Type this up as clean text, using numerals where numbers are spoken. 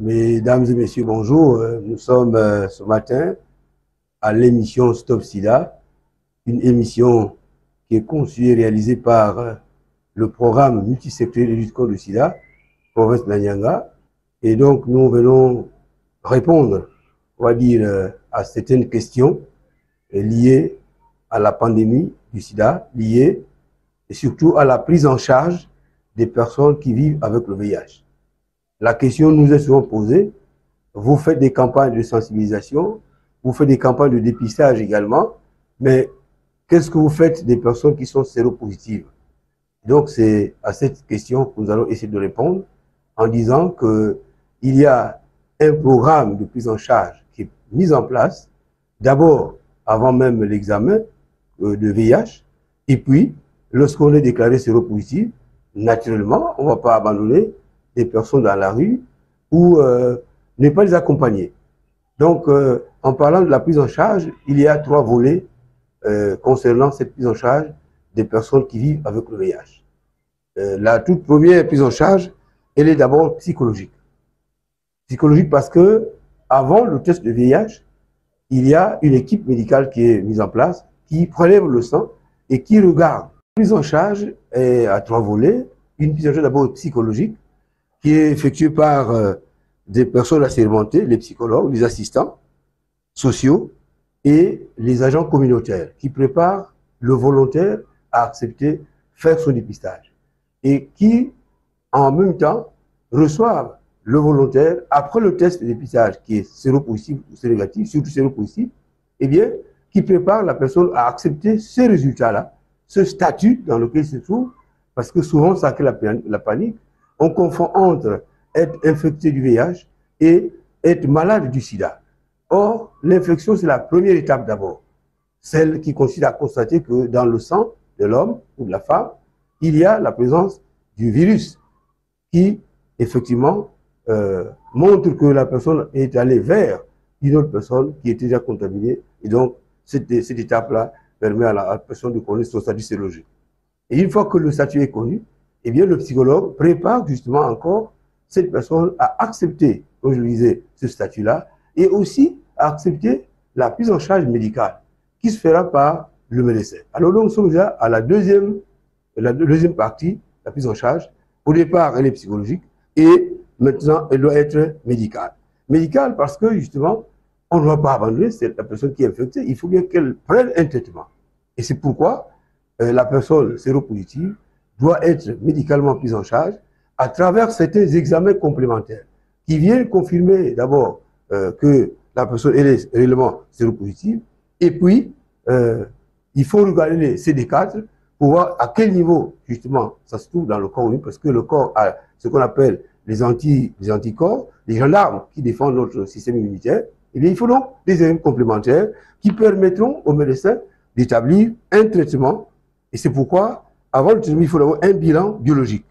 Mesdames et messieurs, bonjour. Nous sommes ce matin à l'émission Stop Sida, une émission qui est conçue et réalisée par le programme multisectoriel de lutte contre le sida, province d'Anyanga. Et donc, nous venons répondre, on va dire, à certaines questions liées à la pandémie du sida, liées et surtout à la prise en charge des personnes qui vivent avec le VIH. La question nous est souvent posée, vous faites des campagnes de sensibilisation, vous faites des campagnes de dépistage également, mais qu'est-ce que vous faites des personnes qui sont séropositives? Donc c'est à cette question que nous allons essayer de répondre en disant qu'il y a un programme de prise en charge qui est mis en place, d'abord avant même l'examen de VIH, et puis lorsqu'on est déclaré séropositif, naturellement, on ne va pas abandonner des personnes dans la rue ou ne pas les accompagner. Donc, en parlant de la prise en charge, il y a 3 volets concernant cette prise en charge des personnes qui vivent avec le VIH. La toute première prise en charge, elle est d'abord psychologique. Psychologique parce que avant le test de VIH, il y a une équipe médicale qui est mise en place, qui prélève le sang et qui regarde. La prise en charge est à 3 volets. Une prise en charge d'abord psychologique, qui est effectuée par des personnes assermentées, les psychologues, les assistants sociaux et les agents communautaires qui préparent le volontaire à accepter faire son dépistage et qui, en même temps, reçoivent le volontaire après le test de dépistage qui est séropositif ou séronégatif, surtout séropositif, eh bien, qui prépare la personne à accepter ces résultats-là, ce statut dans lequel il se trouve, parce que souvent ça crée la panique. On confond entre être infecté du VIH et être malade du sida. Or, l'infection, c'est la première étape d'abord. Celle qui consiste à constater que dans le sang de l'homme ou de la femme, il y a la présence du virus qui, effectivement, montre que la personne est allée vers une autre personne qui est déjà contaminée. Et donc, cette étape-là permet à la personne de connaître son statut sérologique. Et une fois que le statut est connu, eh bien, le psychologue prépare justement encore cette personne à accepter, comme je le disais, ce statut-là, et aussi à accepter la prise en charge médicale, qui se fera par le médecin. Alors, nous sommes déjà à la deuxième partie, la prise en charge. Au départ, elle est psychologique, et maintenant, elle doit être médicale. Médicale parce que, justement, on ne va pas abandonner la personne qui est infectée, il faut bien qu'elle prenne un traitement. Et c'est pourquoi la personne séropositive doit être médicalement prise en charge à travers certains examens complémentaires qui viennent confirmer d'abord que la personne est réellement séropositive et puis il faut regarder les CD4 pour voir à quel niveau justement ça se trouve dans le corps humain parce que le corps a ce qu'on appelle les anticorps, les gendarmes qui défendent notre système immunitaire. Et bien il faut donc des examens complémentaires qui permettront aux médecins d'établir un traitement. Et c'est pourquoi, avant le traitement, il faut avoir un bilan biologique.